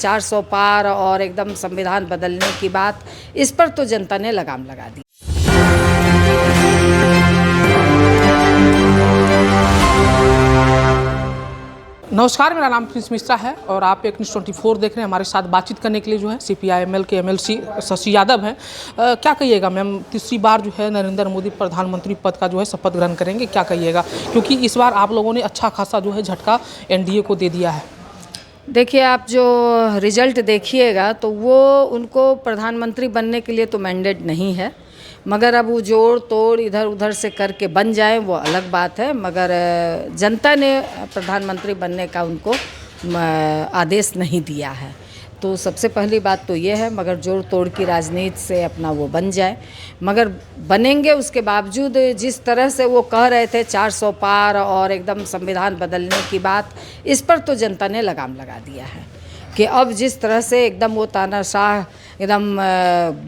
400 पार और एकदम संविधान बदलने की बात, इस पर तो जनता ने लगाम लगा दी। नमस्कार, मेरा नाम प्रिंस मिश्रा है और आप एक न्यूज़ 24 देख रहे हैं। हमारे साथ बातचीत करने के लिए जो है CPI-ML के MLC शशि यादव हैं। क्या कहिएगा मैम, तीसरी बार जो है नरेंद्र मोदी प्रधानमंत्री पद का जो है शपथ ग्रहण करेंगे, क्या कहिएगा? क्योंकि इस बार आप लोगों ने अच्छा खासा जो है झटका NDA को दे दिया है। देखिए, आप जो रिजल्ट देखिएगा तो वो उनको प्रधानमंत्री बनने के लिए तो मैंडेट नहीं है, मगर अब वो जोड़ तोड़ इधर उधर से करके बन जाए वो अलग बात है। मगर जनता ने प्रधानमंत्री बनने का उनको आदेश नहीं दिया है। तो सबसे पहली बात तो ये है, मगर जोड़ तोड़ की राजनीति से अपना वो बन जाए। मगर बनेंगे, उसके बावजूद जिस तरह से वो कह रहे थे 400 पार और एकदम संविधान बदलने की बात, इस पर तो जनता ने लगाम लगा दिया है कि अब जिस तरह से एकदम वो तानाशाह एकदम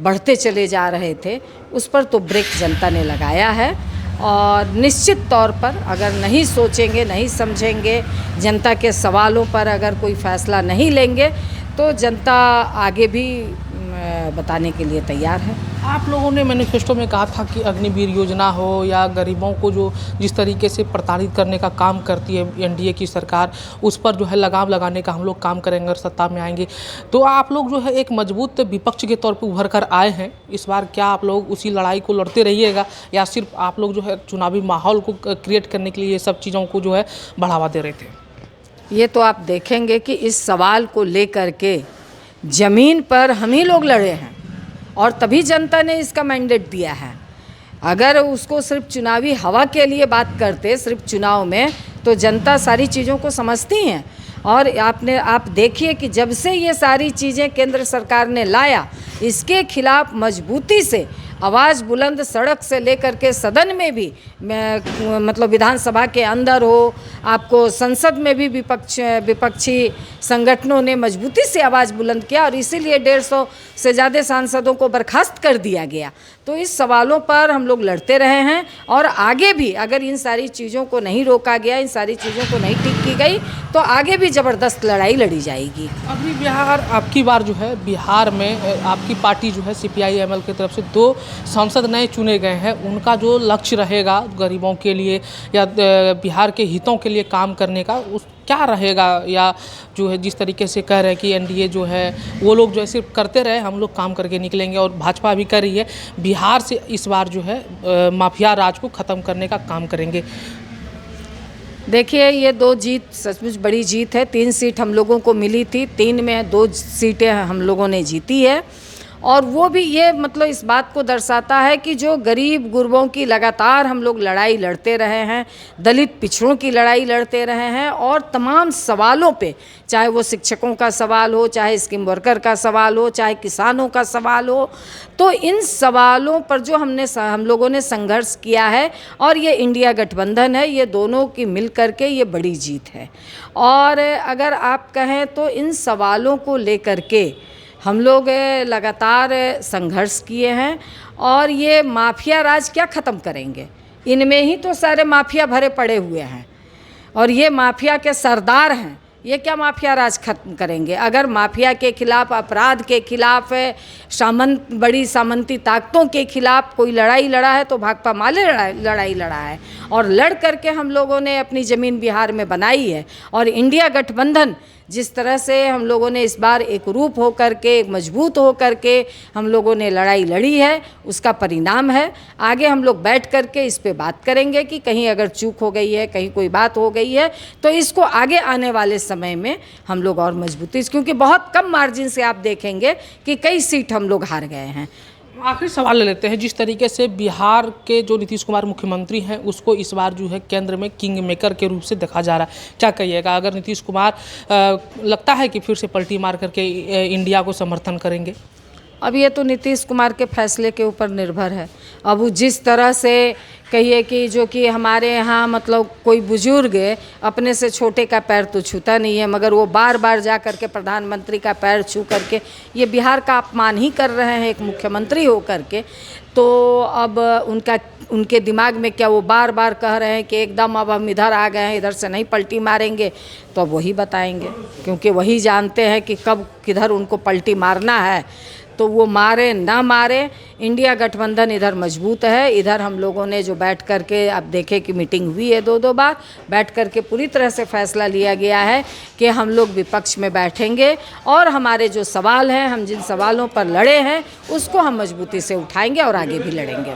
बढ़ते चले जा रहे थे, उस पर तो ब्रेक जनता ने लगाया है। और निश्चित तौर पर अगर नहीं सोचेंगे, नहीं समझेंगे, जनता के सवालों पर अगर कोई फ़ैसला नहीं लेंगे तो जनता आगे भी बताने के लिए तैयार है। आप लोगों ने मैनिफेस्टो में कहा था कि अग्निवीर योजना हो या गरीबों को जो जिस तरीके से प्रताड़ित करने का काम करती है NDA की सरकार, उस पर जो है लगाम लगाने का हम लोग काम करेंगे और सत्ता में आएंगे। तो आप लोग जो है एक मजबूत विपक्ष के तौर पर उभर कर आए हैं। इस बार क्या आप लोग उसी लड़ाई को लड़ते रहिएगा या सिर्फ आप लोग जो है चुनावी माहौल को क्रिएट करने के लिए ये सब चीज़ों को जो है बढ़ावा दे रहे थे? ये तो आप देखेंगे कि इस सवाल को लेकर के ज़मीन पर हम ही लोग लड़े हैं और तभी जनता ने इसका मैंडेट दिया है। अगर उसको सिर्फ चुनावी हवा के लिए बात करते, सिर्फ चुनाव में, तो जनता सारी चीज़ों को समझती हैं। और आप देखिए कि जब से ये सारी चीज़ें केंद्र सरकार ने लाया, इसके खिलाफ मजबूती से आवाज़ बुलंद सड़क से लेकर के सदन में भी, मतलब विधानसभा के अंदर हो, आपको संसद में भी विपक्षी संगठनों ने मजबूती से आवाज़ बुलंद किया और इसीलिए 150 से ज़्यादा सांसदों को बर्खास्त कर दिया गया। तो इस सवालों पर हम लोग लड़ते रहे हैं और आगे भी अगर इन सारी चीज़ों को नहीं रोका गया, इन सारी चीज़ों को नहीं ठीक की गई, तो आगे भी ज़बरदस्त लड़ाई लड़ी जाएगी। अभी बिहार आपकी बार जो है, बिहार में आपकी पार्टी जो है CPI-ML की तरफ से 2 सांसद नए चुने गए हैं। उनका जो लक्ष्य रहेगा गरीबों के लिए या बिहार के हितों के लिए काम करने का, उस क्या रहेगा? या जो है जिस तरीके से कह रहे हैं कि NDA जो है वो लोग जो है सिर्फ करते रहे, हम लोग काम करके निकलेंगे, और भाजपा भी कर रही है बिहार से इस बार जो है माफिया राज को ख़त्म करने का काम करेंगे। देखिए, ये 2 जीत सचमुच बड़ी जीत है। 3 सीट हम लोगों को मिली थी, 3 में 2 सीटें हम लोगों ने जीती है। और वो भी ये मतलब इस बात को दर्शाता है कि जो गरीब गुरबों की लगातार हम लोग लड़ाई लड़ते रहे हैं, दलित पिछड़ों की लड़ाई लड़ते रहे हैं, और तमाम सवालों पे, चाहे वो शिक्षकों का सवाल हो, चाहे स्कीम वर्कर का सवाल हो, चाहे किसानों का सवाल हो, तो इन सवालों पर जो हम लोगों ने संघर्ष किया है, और ये इंडिया गठबंधन है, ये दोनों की मिल करके ये बड़ी जीत है। और अगर आप कहें तो इन सवालों को लेकर के हम लोग लगातार संघर्ष किए हैं। और ये माफिया राज क्या ख़त्म करेंगे? इनमें ही तो सारे माफिया भरे पड़े हुए हैं और ये माफिया के सरदार हैं। ये क्या माफिया राज खत्म करेंगे? अगर माफिया के खिलाफ, अपराध के खिलाफ, बड़ी सामंती ताकतों के खिलाफ कोई लड़ाई लड़ा है तो भाकपा माले लड़ाई लड़ा है, और लड़ करके हम लोगों ने अपनी ज़मीन बिहार में बनाई है। और इंडिया गठबंधन जिस तरह से हम लोगों ने इस बार एक रूप हो करके, एक मजबूत हो करके हम लोगों ने लड़ाई लड़ी है, उसका परिणाम है। आगे हम लोग बैठ करके इस पे बात करेंगे कि कहीं अगर चूक हो गई है, कहीं कोई बात हो गई है, तो इसको आगे आने वाले समय में हम लोग और मजबूती, क्योंकि बहुत कम मार्जिन से आप देखेंगे कि कई सीट हम लोग हार गए हैं। आखिरी सवाल ले लेते हैं। जिस तरीके से बिहार के जो नीतीश कुमार मुख्यमंत्री हैं, उसको इस बार जो है केंद्र में किंग मेकर के रूप से देखा जा रहा है, क्या कहिएगा? अगर नीतीश कुमार लगता है कि फिर से पलटी मार करके इंडिया को समर्थन करेंगे? अब ये तो नीतीश कुमार के फैसले के ऊपर निर्भर है। अब वो जिस तरह से कहिए कि जो कि हमारे यहाँ मतलब कोई बुजुर्ग अपने से छोटे का पैर तो छूता नहीं है, मगर वो बार बार जा कर के प्रधानमंत्री का पैर छू करके ये बिहार का अपमान ही कर रहे हैं एक मुख्यमंत्री हो करके। तो अब उनके दिमाग में क्या वो बार बार कह रहे हैं कि एकदम अब हम इधर आ गए हैं, इधर से नहीं पलटी मारेंगे, तो अब वही बताएंगे, क्योंकि वही जानते हैं कि कब किधर उनको पलटी मारना है। तो वो मारे ना मारे, इंडिया गठबंधन इधर मजबूत है। इधर हम लोगों ने जो बैठ कर के अब देखे कि मीटिंग हुई है 2-2 बार, बैठ कर के पूरी तरह से फैसला लिया गया है कि हम लोग विपक्ष में बैठेंगे और हमारे जो सवाल हैं, हम जिन सवालों पर लड़े हैं उसको हम मजबूती से उठाएंगे और आगे भी लड़ेंगे।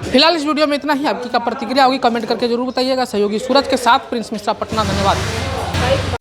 फिलहाल इस वीडियो में इतना ही। आपकी क्या प्रतिक्रिया होगी कमेंट करके जरूर बताइएगा। सहयोगी सूरज के साथ प्रिंस मिश्रा, पटना। धन्यवाद।